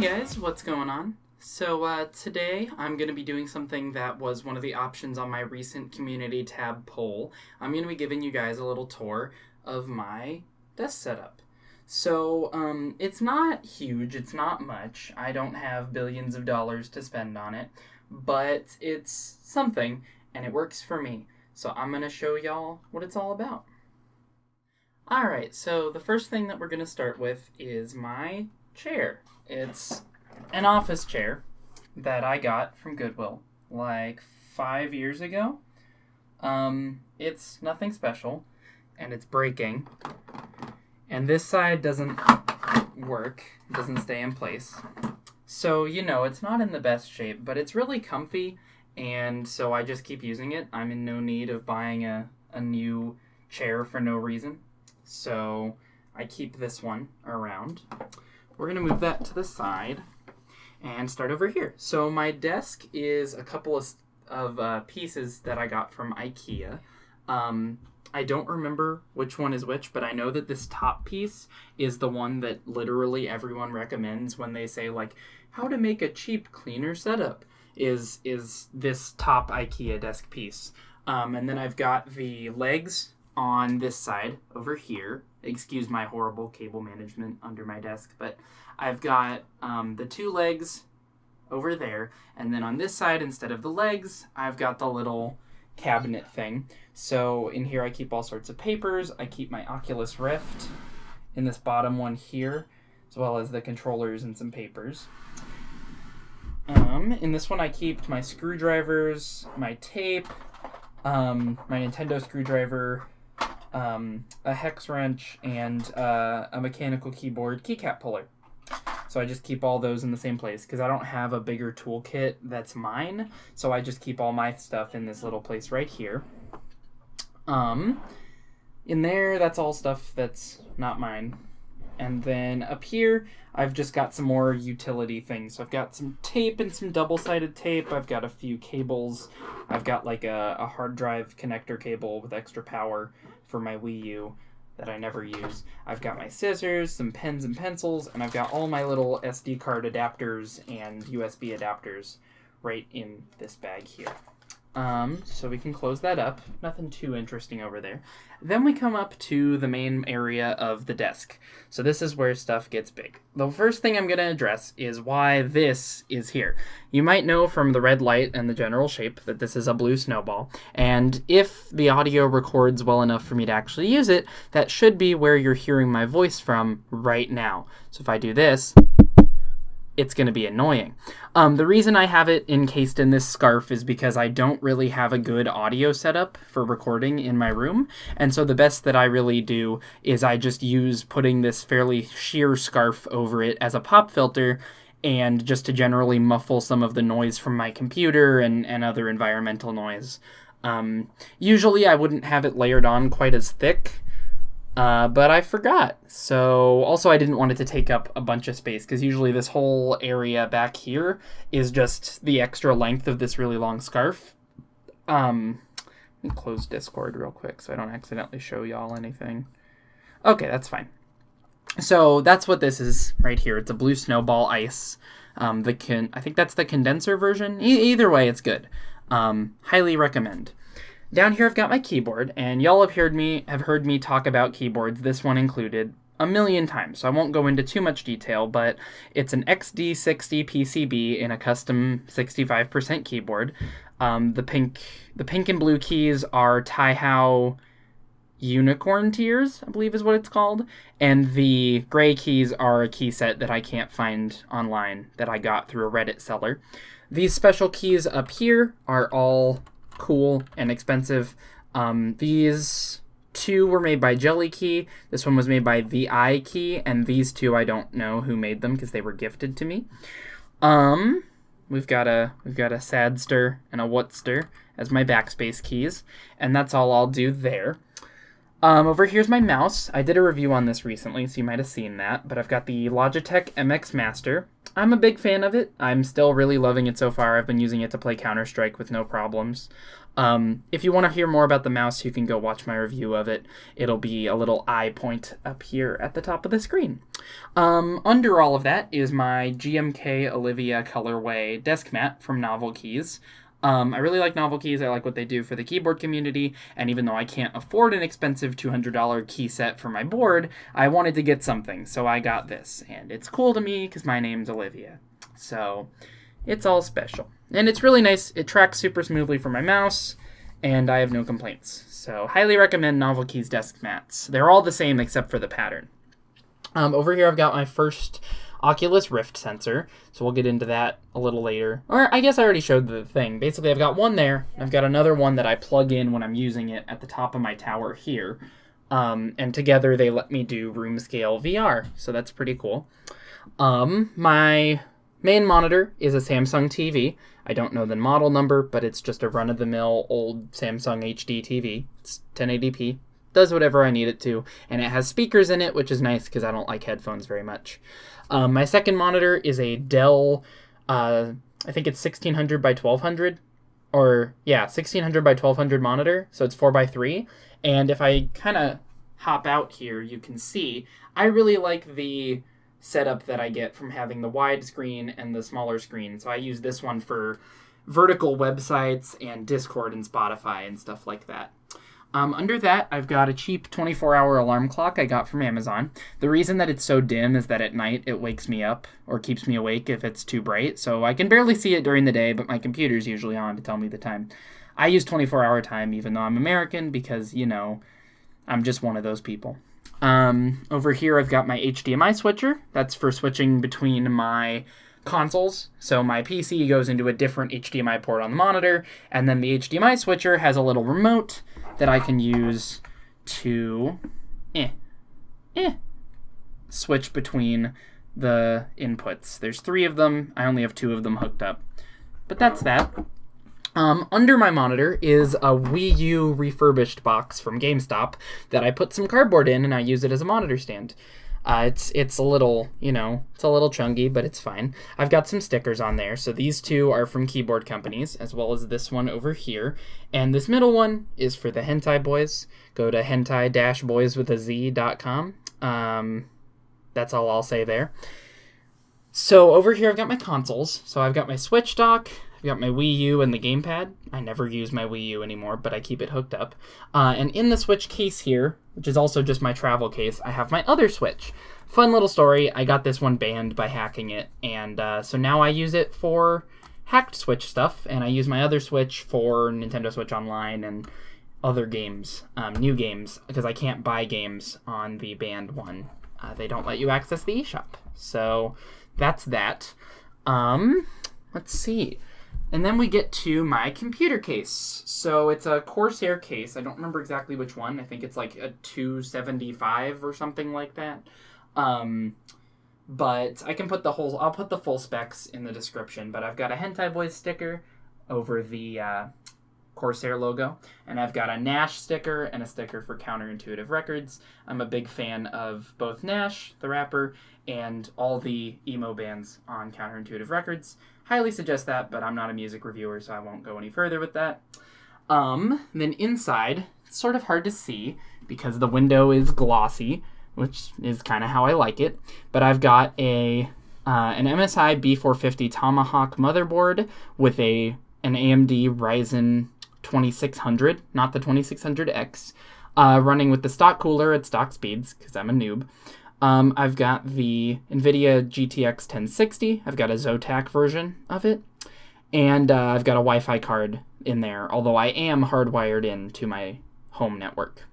guys, what's going on? So today I'm going to be doing something that was one of the options on my recent community tab poll. I'm going to be giving you guys a little tour of my desk setup. So it's not huge, it's not much. I don't have billions of dollars to spend on it, but it's something and it works for me. So I'm going to show y'all what it's all about. Alright, so the first thing that we're going to start with is my chair. It's an office chair that I got from Goodwill like 5 years ago. It's nothing special, and it's breaking. And this side doesn't work, doesn't stay in place. So, you know, it's not in the best shape, but it's really comfy, and so I just keep using it. I'm in no need of buying a new chair for no reason. So I keep this one around. We're going to move that to the side and start over here. So my desk is a couple of pieces that I got from IKEA. I don't remember which one is which, but I know that this top piece is the one that literally everyone recommends when they say, like, how to make a cheap, cleaner setup is this top IKEA desk piece. And then I've got the legs on this side over here. Excuse my horrible cable management under my desk, but I've got the two legs over there, and then on this side, instead of the legs, I've got the little cabinet thing. So in here I keep all sorts of papers. I keep my Oculus Rift in this bottom one here, as well as the controllers and some papers. In this one I keep my screwdrivers, my tape, my Nintendo screwdriver, a hex wrench, and a mechanical keyboard keycap puller. So I just keep all those in the same place because I don't have a bigger toolkit that's mine. So I just keep all my stuff in this little place right here. In there, that's all stuff that's not mine. And then up here, I've just got some more utility things. So I've got some tape and some double-sided tape. I've got a few cables. I've got like a hard drive connector cable with extra power for my Wii U that I never use. I've got my scissors, some pens and pencils, and I've got all my little SD card adapters and USB adapters right in this bag here. So we can close that up. Nothing too interesting over there. Then we come up to the main area of the desk. So this is where stuff gets big. The first thing I'm going to address is why this is here. You might know from the red light and the general shape that this is a blue snowball. And if the audio records well enough for me to actually use it, that should be where you're hearing my voice from right now. So if I do this, it's going to be annoying. The reason I have it encased in this scarf is because I don't really have a good audio setup for recording in my room. And so the best that I really do is I just use putting this fairly sheer scarf over it as a pop filter, and just to generally muffle some of the noise from my computer and other environmental noise. Usually I wouldn't have it layered on quite as thick, but I forgot. So also I didn't want it to take up a bunch of space because usually this whole area back here is just the extra length of this really long scarf. Let me close Discord real quick so I don't accidentally show y'all anything. Okay, that's fine. So that's what this is right here. It's a blue snowball ice. I think that's the condenser version. Either way, it's good. Highly recommend. Down here I've got my keyboard, and y'all have heard me talk about keyboards, this one included, a million times, so I won't go into too much detail, but it's an XD60 PCB in a custom 65% keyboard. The pink and blue keys are Taihao Unicorn Tiers, I believe is what it's called, and the gray keys are a key set that I can't find online that I got through a Reddit seller. These special keys up here are all cool and expensive. These two were made by Jelly Key. This one was made by The Eye Key, and these two I don't know who made them because they were gifted to me. We've got a Sadster and a Whatster as my backspace keys, and that's all I'll do there. Over here's my mouse. I did a review on this recently, so you might have seen that, but I've got the Logitech MX Master. I'm a big fan of it. I'm still really loving it so far. I've been using it to play Counter-Strike with no problems. If you want to hear more about the mouse, you can go watch my review of it. It'll be a little eye point up here at the top of the screen. Under all of that is my GMK Olivia colorway desk mat from Novel Keys. I really like Novel Keys. I like what they do for the keyboard community, and even though I can't afford an expensive $200 key set for my board, I wanted to get something, so I got this, and it's cool to me because my name's Olivia. So, it's all special. And it's really nice. It tracks super smoothly for my mouse, and I have no complaints. So, highly recommend Novel Keys desk mats. They're all the same except for the pattern. Over here I've got my first Oculus Rift sensor, so we'll get into that a little later. Or I guess I already showed the thing. Basically, I've got one there. I've got another one that I plug in when I'm using it at the top of my tower here. And together they let me do room scale VR, so that's pretty cool. My main monitor is a Samsung TV. I don't know the model number, but it's just a run-of-the-mill old Samsung HD TV. It's 1080p. Does whatever I need it to, and it has speakers in it, which is nice because I don't like headphones very much. My second monitor is a Dell, I think it's 1600 by 1200, or yeah, 1600 by 1200 monitor, so it's 4x3, and if I kind of hop out here, you can see, I really like the setup that I get from having the wide screen and the smaller screen, so I use this one for vertical websites and Discord and Spotify and stuff like that. Under that, I've got a cheap 24-hour alarm clock I got from Amazon. The reason that it's so dim is that at night it wakes me up or keeps me awake if it's too bright, so I can barely see it during the day, but my computer's usually on to tell me the time. I use 24-hour time even though I'm American because, you know, I'm just one of those people. Over here I've got my HDMI switcher. That's for switching between my consoles. So my PC goes into a different HDMI port on the monitor, and then the HDMI switcher has a little remote that I can use to switch between the inputs. There's 3 of them. I only have 2 of them hooked up. But that's that. Under my monitor is a Wii U refurbished box from GameStop that I put some cardboard in and I use it as a monitor stand. It's a little, it's a little chunky, but it's fine. I've got some stickers on there. So these 2 are from keyboard companies, as well as this one over here. And this middle one is for the hentai boys. Go to hentai-boyswithaz.com. That's all I'll say there. So over here I've got my consoles. So I've got my Switch dock. I've got my Wii U and the gamepad. I never use my Wii U anymore, but I keep it hooked up. And in the Switch case here, which is also just my travel case, I have my other Switch. Fun little story. I got this one banned by hacking it, and so now I use it for hacked Switch stuff, and I use my other Switch for Nintendo Switch Online and other games, new games, because I can't buy games on the banned one. They don't let you access the eShop. So that's that. Let's see. And then we get to my computer case. So it's a Corsair case. I don't remember exactly which one. I think it's like a 275 or something like that. But I can put I'll put the full specs in the description. But I've got a Hentai Boys sticker over the Corsair logo. And I've got a Nash sticker and a sticker for Counterintuitive Records. I'm a big fan of both Nash, the rapper, and all the emo bands on Counterintuitive Records. Highly suggest that, but I'm not a music reviewer, so I won't go any further with that. Then inside, it's sort of hard to see because the window is glossy, which is kind of how I like it. But I've got an MSI B450 Tomahawk motherboard with an AMD Ryzen 2600, not the 2600X, running with the stock cooler at stock speeds, because I'm a noob. I've got the NVIDIA GTX 1060. I've got a Zotac version of it. And I've got a Wi-Fi card in there, although I am hardwired into my home network.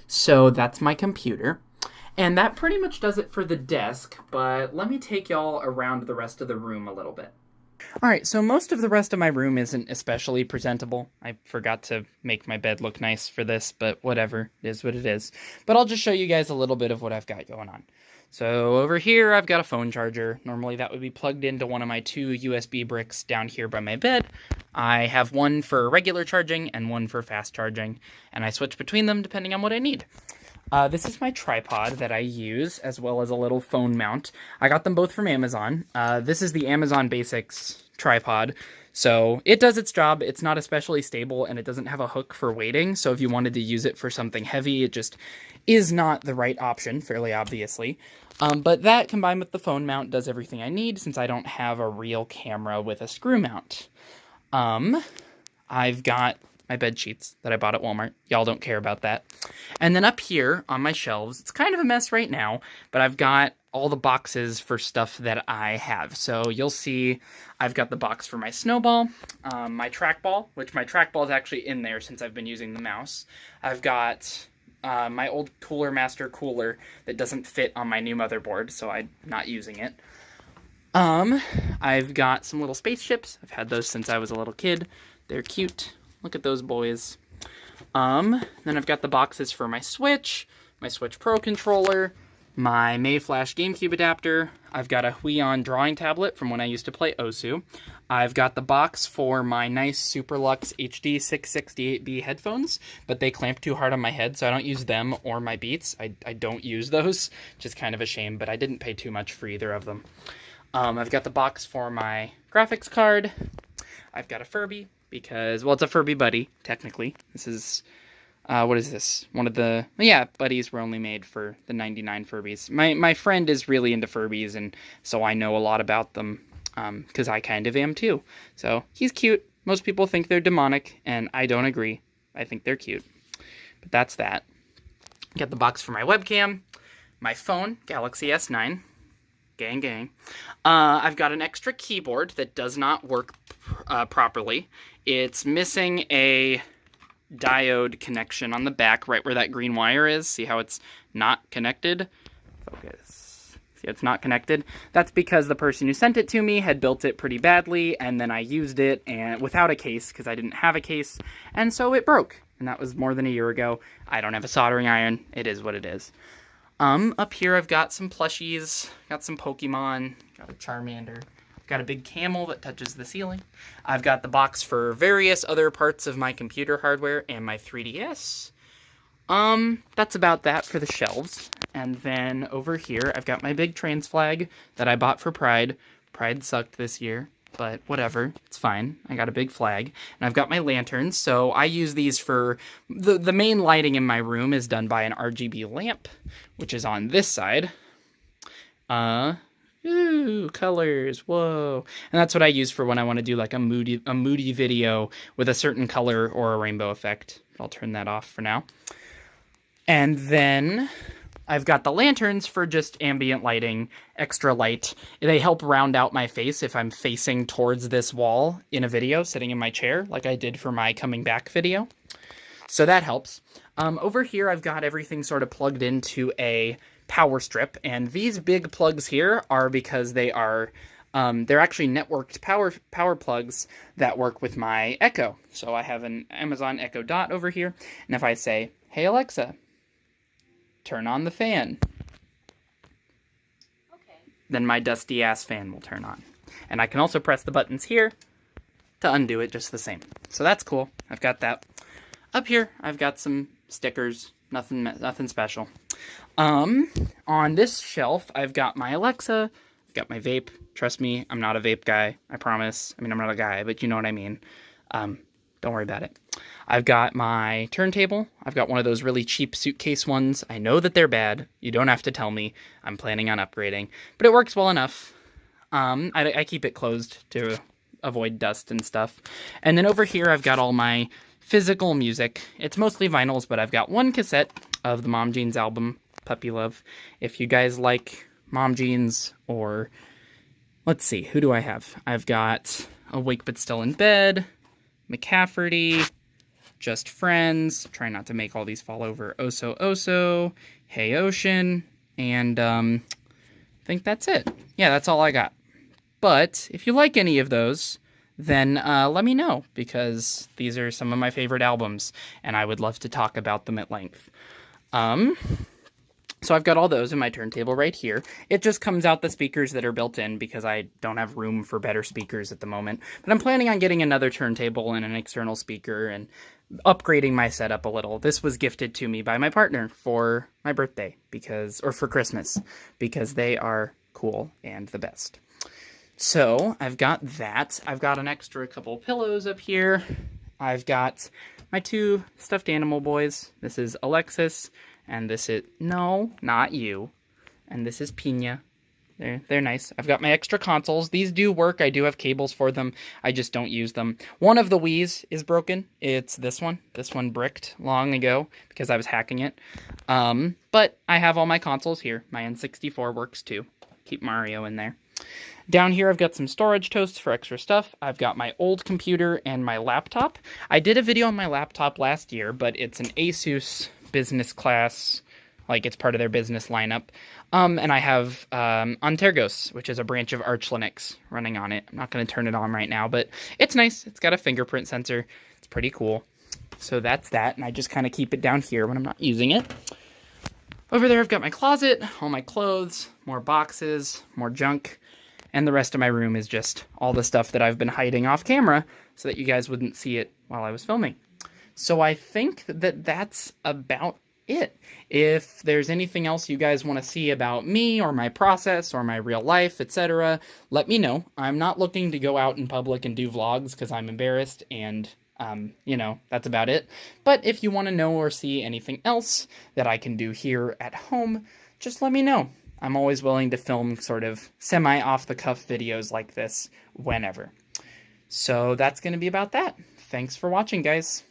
So that's my computer. And that pretty much does it for the desk, but let me take y'all around the rest of the room a little bit. Alright, so most of the rest of my room isn't especially presentable. I forgot to make my bed look nice for this, but whatever, it is what it is. But I'll just show you guys a little bit of what I've got going on. So over here, I've got a phone charger. Normally that would be plugged into one of my 2 USB bricks down here by my bed. I have one for regular charging and one for fast charging, and I switch between them depending on what I need. This is my tripod that I use, as well as a little phone mount. I got them both from Amazon. This is the Amazon Basics tripod. So it does its job. It's not especially stable, and it doesn't have a hook for weighting. So if you wanted to use it for something heavy, it just is not the right option, fairly obviously. But that, combined with the phone mount, does everything I need, since I don't have a real camera with a screw mount. I've got my bed sheets that I bought at Walmart. Y'all don't care about that. And then up here on my shelves, it's kind of a mess right now, but I've got all the boxes for stuff that I have. So you'll see I've got the box for my snowball, my trackball, which my trackball is actually in there since I've been using the mouse. I've got my old Cooler Master cooler that doesn't fit on my new motherboard, so I'm not using it. I've got some little spaceships. I've had those since I was a little kid. They're cute. Look at those boys. Then I've got the boxes for my Switch Pro controller, my Mayflash GameCube adapter. I've got a Huion drawing tablet from when I used to play Osu. I've got the box for my nice Superlux HD 668B headphones, but they clamp too hard on my head, so I don't use them or my Beats. I don't use those, which is kind of a shame, but I didn't pay too much for either of them. I've got the box for my graphics card. I've got a Furby, because, well, it's a Furby Buddy, technically. This is, what is this? One of the, yeah, Buddies were only made for the 99 Furbies. My friend is really into Furbies, and so I know a lot about them, because I kind of am too. So, he's cute. Most people think they're demonic, and I don't agree. I think they're cute. But that's that. Got the box for my webcam, my phone, Galaxy S9. Gang, gang. I've got an extra keyboard that does not work properly. It's missing a diode connection on the back, right where that green wire is. See how it's not connected? Focus. See how it's not connected? That's because the person who sent it to me had built it pretty badly, and then I used it and without a case, because I didn't have a case, and so it broke. And that was more than a year ago. I don't have a soldering iron. It is what it is. Up here I've got some plushies, got some Pokemon, got a Charmander, got a big camel that touches the ceiling. I've got the box for various other parts of my computer hardware and my 3DS. That's about that for the shelves. And then over here I've got my big trans flag that I bought for Pride. Pride sucked this year, but whatever, it's fine. I got a big flag. And I've got my lanterns, so I use these for... The main lighting in my room is done by an RGB lamp, which is on this side. Ooh, colors, whoa. And that's what I use for when I want to do like a moody video with a certain color or a rainbow effect. I'll turn that off for now. And then I've got the lanterns for just ambient lighting, extra light. They help round out my face if I'm facing towards this wall in a video, sitting in my chair, like I did for my coming back video. So that helps. Over here, I've got everything sort of plugged into a power strip, and these big plugs here are because they are, they're actually networked power plugs that work with my Echo. So I have an Amazon Echo Dot over here, and if I say, "Hey Alexa, turn on the fan," okay, then my dusty ass fan will turn on. And I can also press the buttons here to undo it just the same. So that's cool. I've got that. Up here, I've got some stickers. Nothing special. On this shelf, I've got my Alexa. I've got my vape. Trust me, I'm not a vape guy. I promise. I mean, I'm not a guy, but you know what I mean. Don't worry about it. I've got my turntable. I've got one of those really cheap suitcase ones. I know that they're bad. You don't have to tell me. I'm planning on upgrading. But it works well enough. I keep it closed to avoid dust and stuff. And then over here, I've got all my physical music. It's mostly vinyls, but I've got one cassette of the Mom Jeans album, Puppy Love. If you guys like Mom Jeans, or... let's see, who do I have? I've got Awake But Still in Bed, McCafferty, Just Friends, try not to make all these fall over, Oso Oso, Hey Ocean, and I think that's it. Yeah, that's all I got. But if you like any of those, then let me know, because these are some of my favorite albums, and I would love to talk about them at length. So I've got all those in my turntable right here. It just comes out the speakers that are built in because I don't have room for better speakers at the moment. But I'm planning on getting another turntable and an external speaker and upgrading my setup a little. This was gifted to me by my partner for my birthday or for Christmas, because they are cool and the best. So I've got that. I've got an extra couple pillows up here. I've got my 2 stuffed animal boys. This is Alexis, and this is, no, not you. And this is Pina. They're nice. I've got my extra consoles. These do work. I do have cables for them. I just don't use them. One of the Wii's is broken. It's this one. This one bricked long ago because I was hacking it. But I have all my consoles here. My N64 works too. Keep Mario in there. Down here, I've got some storage toasts for extra stuff. I've got my old computer and my laptop. I did a video on my laptop last year, but it's an Asus business class, like it's part of their business lineup. And I have Antergos, which is a branch of Arch Linux running on it. I'm not going to turn it on right now, but it's nice. It's got a fingerprint sensor. It's pretty cool. So that's that, and I just kind of keep it down here when I'm not using it. Over there, I've got my closet, all my clothes, more boxes, more junk, and the rest of my room is just all the stuff that I've been hiding off camera so that you guys wouldn't see it while I was filming. So I think that that's about it. If there's anything else you guys want to see about me or my process or my real life, etc., let me know. I'm not looking to go out in public and do vlogs because I'm embarrassed, and you know, that's about it. But if you want to know or see anything else that I can do here at home, just let me know. I'm always willing to film sort of semi-off-the-cuff videos like this whenever. So that's going to be about that. Thanks for watching, guys.